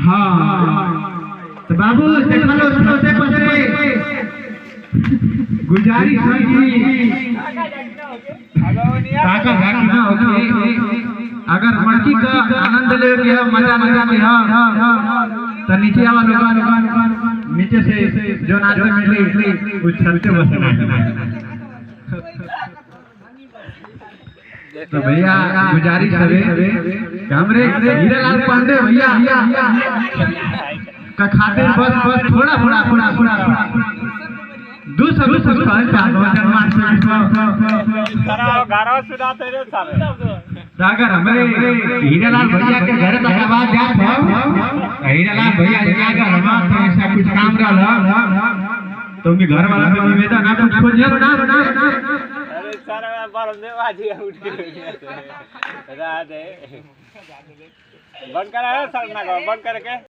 हाँ तो बाबू देखो सोते पछे गुजारिश होगी काका राखी ना होगी अगर मणकी का आनंद ले गया मजा मजा में तो नीचे आवा लोग नीचे से जो नाचते मिली कुछ चलते बसना तो भैया गुजारिश है हमरे हीरालाल पांडे भैया का खातिर बस थोड़ा दूसरा अगर हमारे हीरालाल भैया के घर तक आवाज जात है हीरालाल भैया अगर हमारा ऐसा कुछ काम रहा तो उनके घर वाला पे निवेदन ना कुछ खोजिए ना सारा बार में बाजी उठ के राधे बंद करा है सर ना बंद करके